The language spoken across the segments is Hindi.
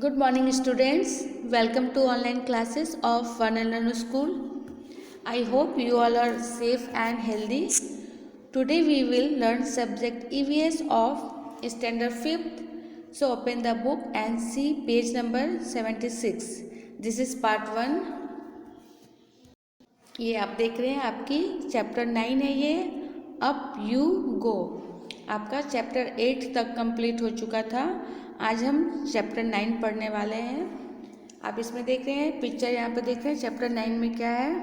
Good morning, students. Welcome to online classes of Fun and Learn School. I hope you all are safe and healthy. Today we will learn subject EVS of Standard 5th. So open the book and see page number 76. This is part 1. ये आप देख रहे हैं आपकी चैप्टर 9 है ये अप यू गो। आपका चैप्टर 8 तक कंप्लीट हो चुका था। आज हम चैप्टर 9 पढ़ने वाले हैं। आप इसमें देख रहे हैं पिक्चर, यहाँ पे देख रहे हैं चैप्टर 9 में क्या है।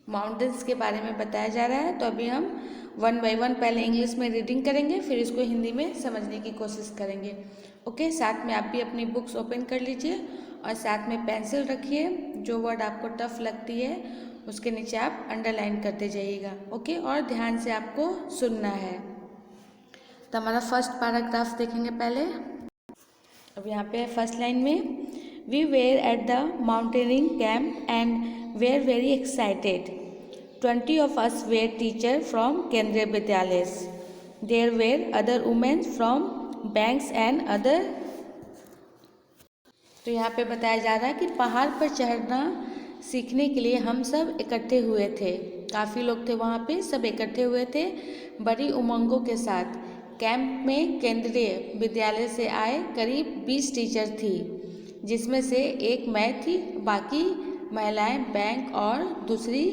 माउंटेन्स के बारे में बताया जा रहा है। तो अभी हम 1 बाय 1 पहले इंग्लिश में रीडिंग करेंगे, फिर इसको हिंदी में समझने की कोशिश करेंगे। ओके, साथ में आप भी अपनी बुक्स ओपन कर लीजिए और साथ में पेंसिल रखिए। जो वर्ड आपको टफ लगती है उसके नीचे आप अंडरलाइन करते जाइएगा। ओके, और ध्यान से आपको सुनना है। तो हमारा फर्स्ट पैराग्राफ देखेंगे पहले। अब यहाँ पे फर्स्ट लाइन में, we were at the mountaineering camp and were very excited. 20 of us were teachers from Kendriya Vidyalayas. There were other women from banks and other। तो यहाँ पे बताया जा रहा है कि पहाड़ पर चढ़ना सीखने के लिए हम सब इकट्ठे हुए थे। काफ़ी लोग थे वहाँ पे, सब इकट्ठे हुए थे बड़ी उमंगों के साथ। कैंप में केंद्रीय विद्यालय से आए करीब 20 टीचर थी, जिसमें से एक मैं थी, बाकी महिलाएं बैंक और दूसरी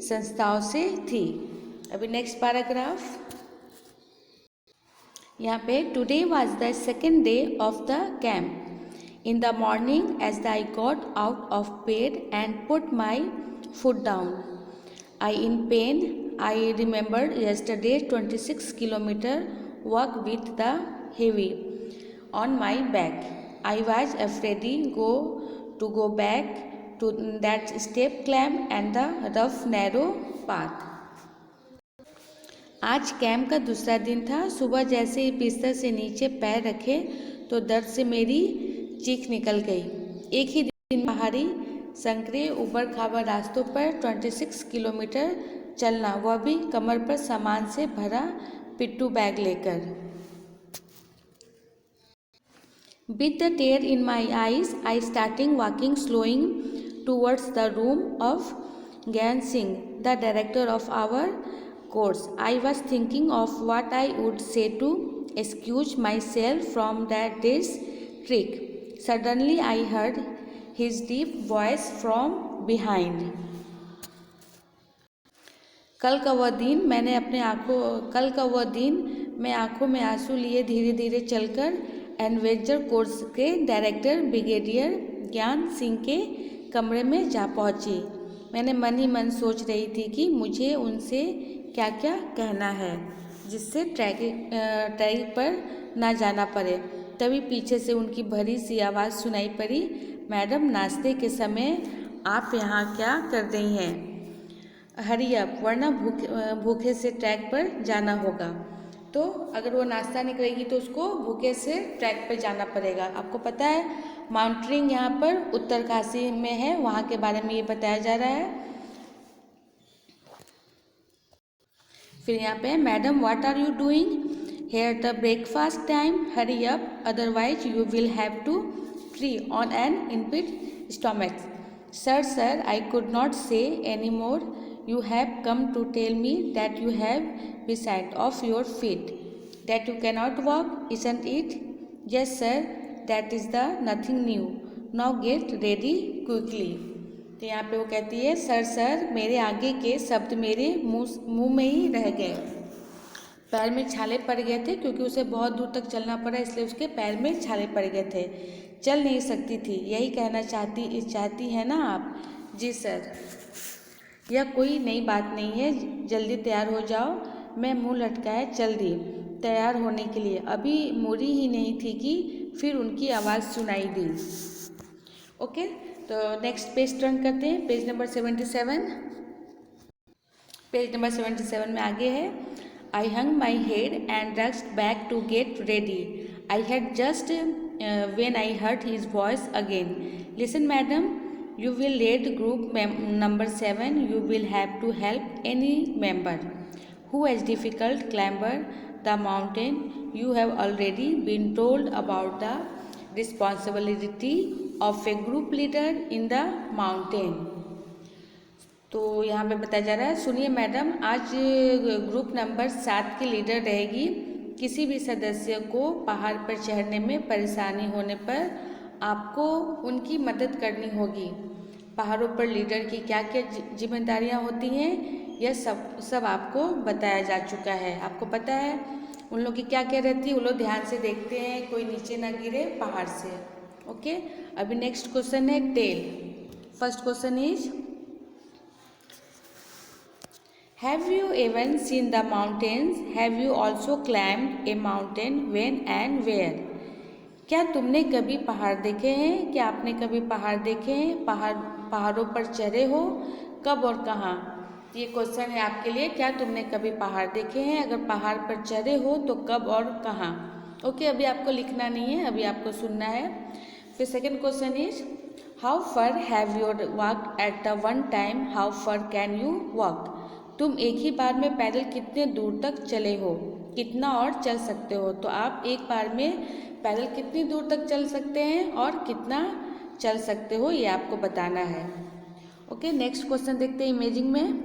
संस्थाओं से थी। अभी नेक्स्ट पैराग्राफ। यहाँ पे today was the second day of the camp. In the morning, as I got out of bed and put my foot down, I in pain. I remembered yesterday 26 kilometer walk with the heavy on my back. I was afraid to go back to that steep climb and the rough narrow path. आज कैंप का दूसरा दिन था। सुबह जैसे ही बिस्तर से नीचे पैर रखे तो दर्द से मेरी चीख निकल गई। एक ही दिन पहाड़ी संकरे ऊबड़ खाबड़ रास्तों पर 26 किलोमीटर चलना, वह भी कमर पर सामान से भरा पिट्ठू बैग लेकर। With the tear in my eyes, I started walking slowing towards the room of Gyan Singh, the director of our course. I was thinking of what I would say to excuse myself from that day's trick. Suddenly I heard his deep voice from behind. कल का वह दिन मैं आंखों में आंसू लिए धीरे धीरे चलकर एडवेंचर कोर्स के डायरेक्टर ब्रिगेडियर ज्ञान सिंह के कमरे में जा पहुंची। मैंने मन ही मन सोच रही थी कि मुझे उनसे क्या क्या कहना है जिससे ट्रैक पर ना जाना पड़े। तभी पीछे से उनकी भरी सी आवाज़ सुनाई पड़ी, मैडम नाश्ते के समय आप यहाँ क्या कर रही हैं? हरी अप, वरना भूखे से ट्रैक पर जाना होगा। तो अगर वो नाश्ता नहीं करेगी तो उसको भूखे से ट्रैक पर जाना पड़ेगा। आपको पता है माउंटेनिंग यहाँ पर उत्तरकाशी में है, वहाँ के बारे में ये बताया जा रहा है। फिर यहाँ पे, madam what are you doing here the breakfast time? Hurry up, otherwise you will have to free on an empty stomach. Sir, I could not say any more. You have come to tell me that you have beside of your feet, that you cannot walk, isn't it? Yes sir, that is the nothing new. Now get ready quickly. तो यहाँ पे वो कहती है, सर मेरे आगे के शब्द मेरे मुंह में ही रह गए। पैर में छाले पड़ गए थे क्योंकि उसे बहुत दूर तक चलना पड़ा, इसलिए उसके पैर में छाले पड़ गए थे। चल नहीं सकती थी, यही कहना चाहती है ना आप? जी सर। यह कोई नई बात नहीं है, जल्दी तैयार हो जाओ। मैं मुंह लटकाए चल दी तैयार होने के लिए। अभी मुड़ी ही नहीं थी कि फिर उनकी आवाज़ सुनाई दी। ओके, तो नेक्स्ट पेज टर्न करते हैं, पेज नंबर 77। पेज नंबर 77 में आगे है, I hung my head and rushed back to get ready. I had just when I heard his voice again. Listen, madam, you will lead group number 7. You will have to help any member who has difficult climber the mountain. you have already been told about the responsibility of a group leader in the mountain. तो यहाँ पे बताया जा रहा है, सुनिए मैडम, आज ग्रुप नंबर 7 की लीडर रहेगी। किसी भी सदस्य को पहाड़ पर चढ़ने में परेशानी होने पर आपको उनकी मदद करनी होगी। पहाड़ों पर लीडर की क्या क्या जिम्मेदारियाँ होती हैं, यह सब आपको बताया जा चुका है। आपको पता है उन लोग की क्या क्या रहती है। वो लोग ध्यान से देखते हैं कोई नीचे ना गिरे पहाड़ से। ओके, अभी नेक्स्ट क्वेश्चन है tell. First question is, Have you ever seen the mountains? Have you also climbed a mountain? When and where? क्या तुमने कभी पहाड़ देखे हैं? क्या आपने कभी पहाड़ देखे हैं? पहाड़ों पर चढ़े हो? कब और कहाँ? ये क्वेश्चन है आपके लिए। क्या तुमने कभी पहाड़ देखे हैं? अगर पहाड़ पर चढ़े हो तो कब और कहाँ? ओके, अभी आपको लिखना नहीं है, अभी आपको सुनना है। फिर second question is, how far have you walked at the one time? How far can you walk? तुम एक ही बार में पैदल कितने दूर तक चले हो? कितना और चल सकते हो? तो आप एक बार में पैदल कितनी दूर तक चल सकते हैं और कितना चल सकते हो, ये आपको बताना है। ओके, नेक्स्ट क्वेश्चन देखते हैं इमेजिंग में।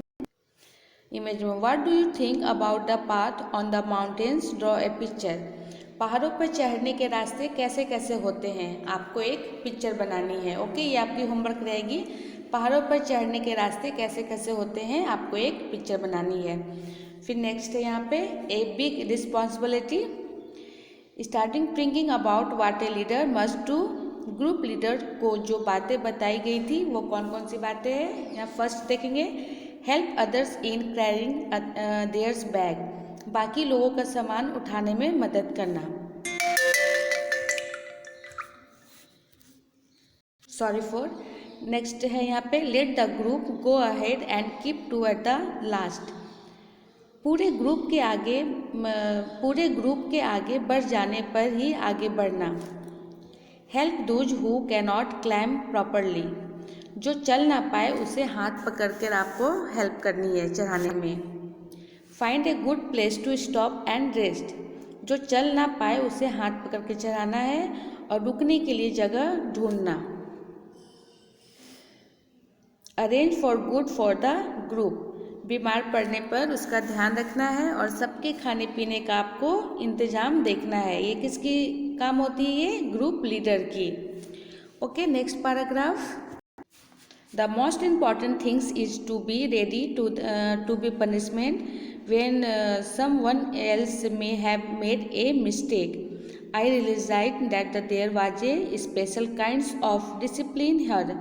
What do you think about the path on the mountains? Draw a picture. पहाड़ों पर चढ़ने के रास्ते कैसे कैसे होते हैं, आपको एक पिक्चर बनानी है। ओके, ये आपकी होमवर्क रहेगी। पहाड़ों पर चढ़ने के रास्ते कैसे कैसे होते हैं, आपको एक पिक्चर बनानी है। फिर नेक्स्ट है यहाँ पे, a big responsibility. Starting thinking about what a leader must do. Group leader को जो बातें बताई गई थी वो कौन कौन सी बातें हैं, यहाँ फर्स्ट देखेंगे, help others in carrying theirs bag. बाकी लोगों का सामान उठाने में मदद करना। Sorry for. नेक्स्ट है यहाँ पे, let the group go ahead and keep to at the last. पूरे ग्रुप के आगे बढ़ जाने पर ही आगे बढ़ना। Help those who can not climb properly. जो चल ना पाए उसे हाथ पकड़कर आपको हेल्प करनी है चढ़ाने में। Find a good place to stop and rest. जो चल ना पाए उसे हाथ पकड़ के चढ़ाना है और रुकने के लिए जगह ढूंढना। Arrange for good for the group. बीमार पड़ने पर उसका ध्यान रखना है और सबके खाने पीने का आपको इंतजाम देखना है। ये किसकी काम होती है? ये ग्रुप लीडर की। Okay, next paragraph. The most important things is to be ready to be punishment when someone else may have made a mistake. I realised that there was a special kinds of discipline here.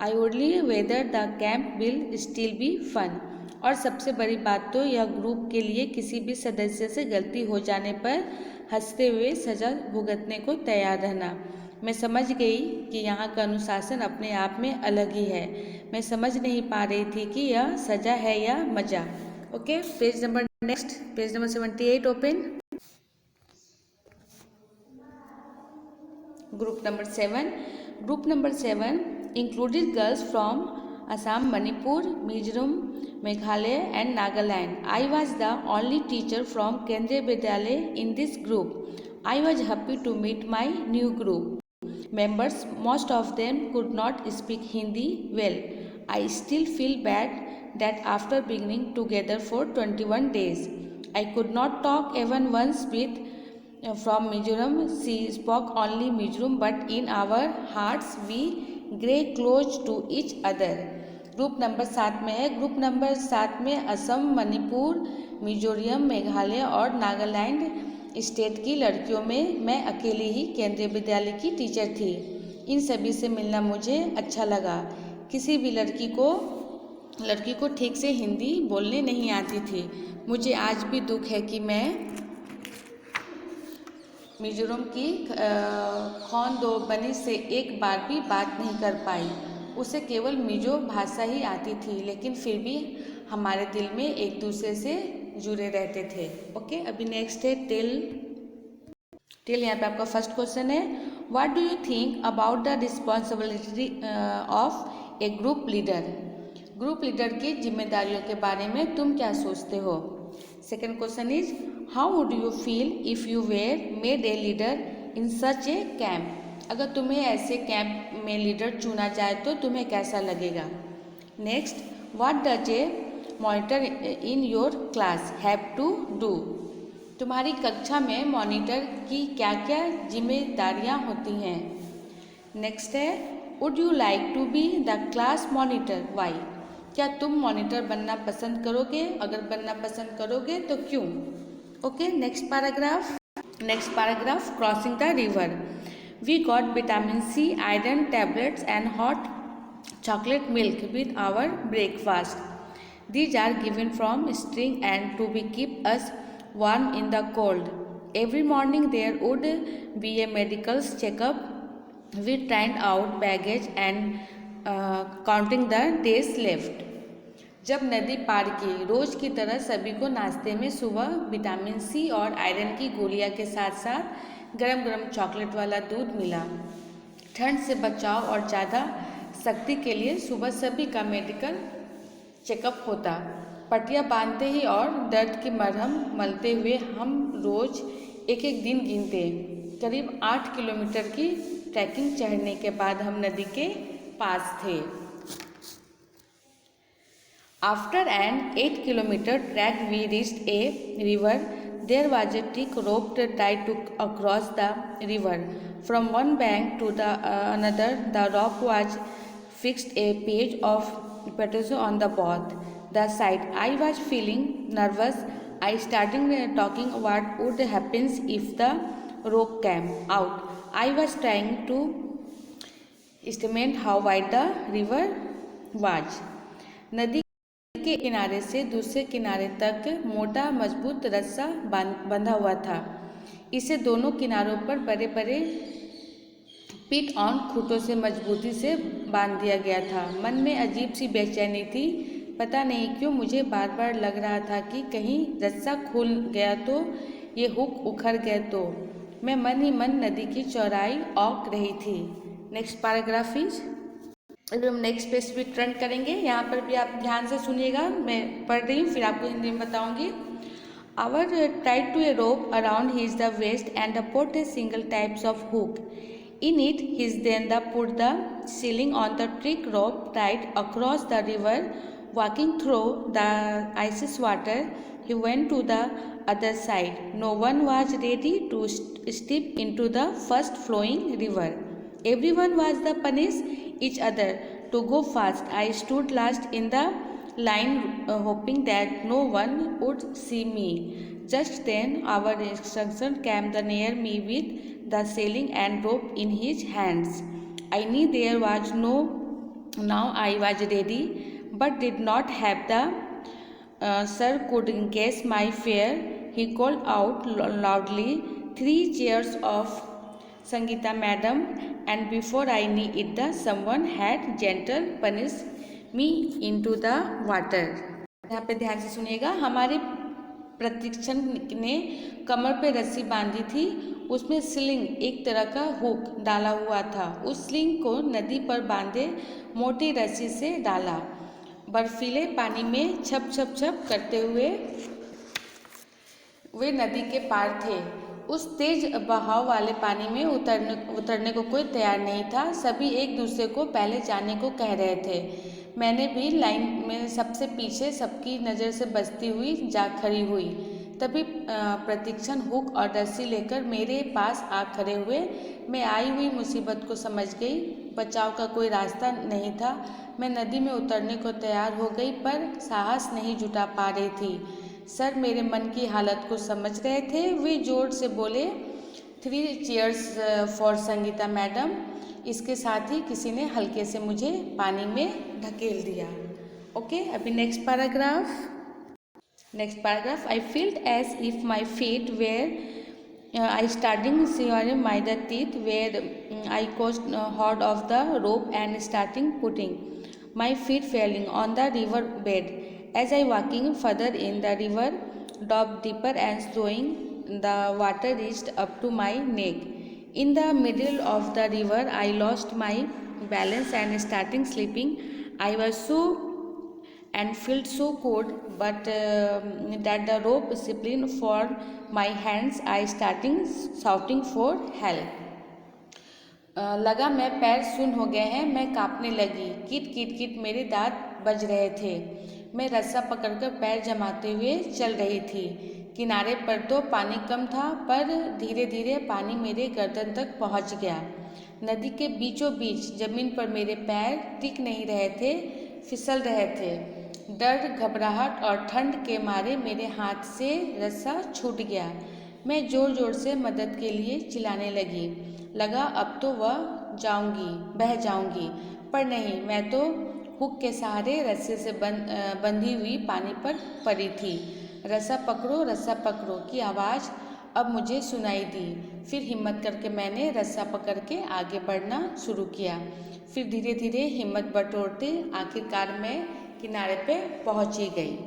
I wondered whether the camp will still be fun. और सबसे बड़ी बात तो यह ग्रुप के लिए किसी भी सदस्य से गलती हो जाने पर हंसते हुए सजा भुगतने को तैयार रहना। मैं समझ गई कि यहाँ का अनुशासन अपने आप में अलग ही है। मैं समझ नहीं पा रही थी कि यह सजा है या मजा। Okay, page number next, page number 78 open. Group number 7 included girls from Assam, Manipur, Mizoram, Meghalaya and Nagaland. I was the only teacher from Kendriya Vidyalaya in this group. I was happy to meet my new group members. Most of them could not speak Hindi well. I still feel bad that after beginning together for 21 days, I could not talk even once with from Mizoram. She spoke only Mizoram, but in our hearts we grew close to each other. Group number 7 में है। ग्रुप नंबर 7 में असम, मणिपुर, मिजोरम, मेघालय और नागालैंड स्टेट की लड़कियों में मैं अकेली ही केंद्रीय विद्यालय की टीचर थी। इन सभी से मिलना मुझे अच्छा लगा। किसी भी लड़की को ठीक से हिंदी बोलने नहीं आती थी। मुझे आज भी दुख है कि मैं मिजोरम की खौंदोबनी से एक बार भी बात नहीं कर पाई। उसे केवल मिजो भाषा ही आती थी, लेकिन फिर भी हमारे दिल में एक दूसरे से जुड़े रहते थे। ओके, अभी नेक्स्ट है टिल यहाँ पे आपका फर्स्ट क्वेश्चन है, what do you think about the responsibility of A group leader? Group leader की जिम्मेदारियों के बारे में तुम क्या सोचते हो? Second question is how would you feel if you were made a leader in such A camp? अगर तुम्हें ऐसे कैंप में लीडर चुना जाए तो तुम्हें कैसा लगेगा? Next, what does a monitor in your class have to do? तुम्हारी कक्षा में मॉनिटर की क्या क्या जिम्मेदारियां होती हैं? नेक्स्ट है would you like to be the class monitor why? क्या तुम मॉनिटर बनना पसंद करोगे? अगर बनना पसंद करोगे तो क्यों? Okay, next paragraph crossing the river. We got vitamin C, iron tablets and hot chocolate milk with our breakfast. These are given from string and to be keep us warm in the cold. Every morning there would be a medical checkup. We tried out baggage and counting the days left. जब नदी पार की, रोज की तरह सभी को नाश्ते में सुबह विटामिन सी और आयरन की गोलियां के साथ साथ गरम गरम चॉकलेट वाला दूध मिला। ठंड से बचाव और ज़्यादा शक्ति के लिए सुबह सभी का मेडिकल चेकअप होता। पट्टियाँ बांधते ही और दर्द की मरहम मलते हुए हम रोज एक एक दिन गिनते। करीब 8 किलोमीटर की ट्रैकिंग चढ़ने के बाद हम नदी के पास थे। After an 8 kilometre trek we reached a river. There was a thick rope tied to across the river. From one bank to the another, the rope was fixed a page of potato on the both the side. I was feeling nervous. I started talking what would happen if the rope came out. I was trying to estimate how wide the river was. नदी के किनारे से दूसरे किनारे तक मोटा मजबूत रस्सा बंधा हुआ था। इसे दोनों किनारों पर बड़े बड़े पिट ऑन खूंटों से मजबूती से बांध दिया गया था। मन में अजीब सी बेचैनी थी। पता नहीं क्यों मुझे बार बार लग रहा था कि कहीं रस्सा खुल गया तो ये हुक उखड़ गए तो। मैं मन ही मन नदी की चौड़ाई औंक रही थी। नेक्स्ट पैराग्राफ इज, अभी हम नेक्स्ट पेज पे टर्न करेंगे। यहाँ पर भी आप ध्यान से सुनिएगा, मैं पढ़ रही हूँ फिर आपको हिंदी में बताऊँगी। Our tied to a rope around his the waist and put a single types of hook in it his then the put the ceiling on the trick rope tied across the river walking through the icy water he went to the other side. No one was ready to step in to the first flowing river. Everyone was the punish each other to go fast. I stood last in the line hoping that no one would see me. Just then our instructor came near me with the sailing and rope in his hands. I knew there was now I was ready but did not have the sir could guess my fear. He called out loudly 3 cheers of Sangeeta madam, and before I knew it, the someone had gentle punished me into the water. यहाँ पे ध्यान से सुनिएगा। हमारे प्रशिक्षण ने कमर पे रस्सी बांधी थी, उसमें स्लिंग एक तरह का हुक डाला हुआ था। उस स्लिंग को नदी पर बांधे मोटी रस्सी से डाला। बर्फीले पानी में छप छप छप करते हुए वे नदी के पार थे। उस तेज बहाव वाले पानी में उतरने को कोई तैयार नहीं था। सभी एक दूसरे को पहले जाने को कह रहे थे। मैंने भी लाइन में सबसे पीछे सबकी नज़र से बचती हुई जा खड़ी हुई। तभी प्रशिक्षण हुक और रस्सी लेकर मेरे पास आ खड़े हुए। मैं आई हुई मुसीबत को समझ गई। बचाव का कोई रास्ता नहीं था। मैं नदी में उतरने को तैयार हो गई पर साहस नहीं जुटा पा रही थी। सर मेरे मन की हालत को समझ रहे थे। वे जोर से बोले 3 चीयर्स फॉर संगीता मैडम। इसके साथ ही किसी ने हल्के से मुझे पानी में ढकेल दिया। ओके, अभी next paragraph I felt as if my feet were I starting searing my the teeth where I caught hold of the rope and starting putting my feet falling on the river bed. As I walking further in the river, dove deeper and slowing, the water reached up to my neck. In the middle of the river, I lost my balance and starting slipping. I was so and felt so cold, but that the rope discipline for my hands, I starting shouting for help. लगा मैं पैर सुन्न हो गए हैं, मैं कांपने लगी। किट किट किट मेरे दांत बज रहे थे। मैं रस्सा पकड़कर पैर जमाते हुए चल रही थी। किनारे पर तो पानी कम था, पर धीरे धीरे पानी मेरे गर्दन तक पहुंच गया। नदी के बीचों बीच जमीन पर मेरे पैर टिक नहीं रहे थे, फिसल रहे थे। डर, घबराहट और ठंड के मारे मेरे हाथ से रस्सा छूट गया। मैं जोर जोर से मदद के लिए चिल्लाने लगी। लगा अब तो बह जाऊंगी, पर नहीं, मैं तो हुक के सहारे रस्से से बंधी हुई पानी पर पड़ी थी। रस्सा पकड़ो की आवाज़ अब मुझे सुनाई दी। फिर हिम्मत करके मैंने रस्सा पकड़ के आगे बढ़ना शुरू किया। फिर धीरे धीरे हिम्मत बटोरते आखिरकार मैं किनारे पे पहुंच ही गई।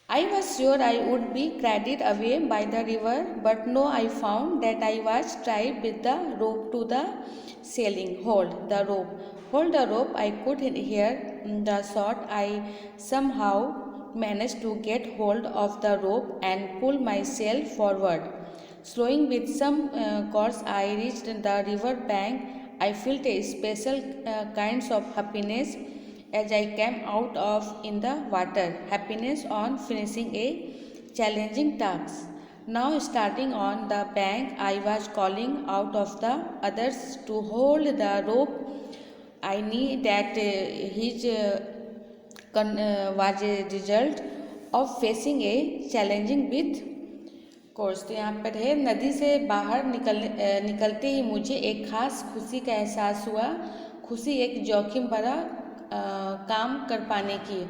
I was sure I would be carried away by the river, but no, I found that I was tied with the rope to the ceiling. Hold the rope. I could hear the shot. I somehow managed to get hold of the rope and pull myself forward. Slowing with some course, I reached the river bank. I felt a special kinds of happiness as I came out of in the water, happiness on finishing a challenging task. Now starting on the bank, I was calling out of the others to hold the rope. I knew that his was a result of facing a challenging with course. तो यहाँ पर है, नदी से बाहर निकलते ही मुझे एक खास खुशी का एहसास हुआ। खुशी एक जोखिम भरा काम कर पाने की।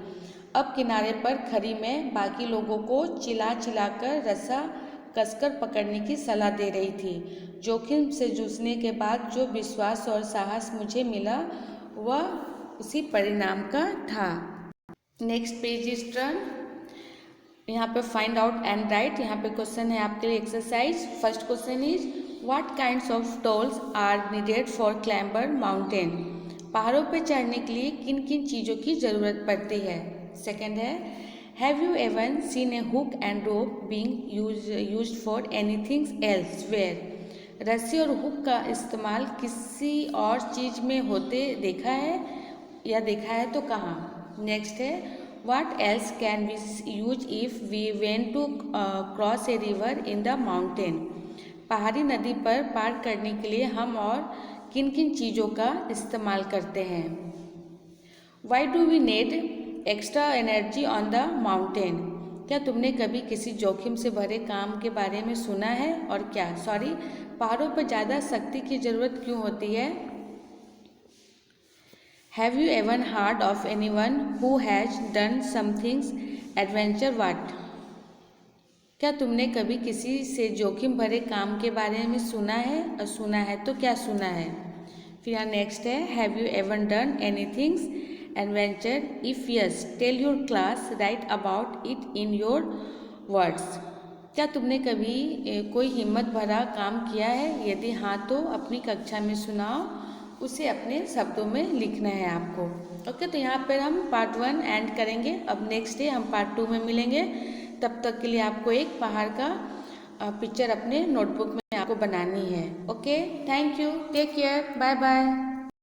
अब किनारे पर खड़ी मैं बाकी लोगों को चिल्लाकर रस्सा कसकर पकड़ने की सलाह दे रही थी। जोखिम से जूझने के बाद जो विश्वास और साहस मुझे मिला वह उसी परिणाम का था। Next page is turn. यहाँ पे फाइंड आउट एंड राइट। यहाँ पे क्वेश्चन है आपके लिए exercise. First question is what kinds of tools are needed for climber mountain. पहाड़ों पर चढ़ने के लिए किन किन चीज़ों की ज़रूरत पड़ती है। सेकेंड है have you ever seen a hook and rope being used for anything elsewhere. रस्सी और हुक का इस्तेमाल किसी और चीज़ में होते देखा है तो कहाँ। नेक्स्ट है What else can we use if we went to cross a river in the mountain? पहाड़ी नदी पर पार करने के लिए हम और किन किन चीज़ों का इस्तेमाल करते हैं। Why do we need extra energy on the mountain? क्या तुमने कभी किसी जोखिम से भरे काम के बारे में सुना है और क्या? पहाड़ों पर ज़्यादा शक्ति की ज़रूरत क्यों होती है। Have you ever heard of anyone who has done something adventure? What? क्या तुमने कभी किसी से जोखिम भरे काम के बारे में सुना है और सुना है तो क्या सुना है। फिर यहाँ नेक्स्ट है Have you ever done anything adventure? If yes, tell your class, write about it in your words. क्या तुमने कभी कोई हिम्मत भरा काम किया है? यदि हाँ तो अपनी कक्षा में सुनाओ, उसे अपने शब्दों में लिखना है आपको। ओके, तो यहाँ पर हम पार्ट 1 एंड करेंगे। अब नेक्स्ट डे हम पार्ट 2 में मिलेंगे। तब तक के लिए आपको एक पहाड़ का पिक्चर अपने नोटबुक में आपको बनानी है। Okay, thank you, take care, bye bye.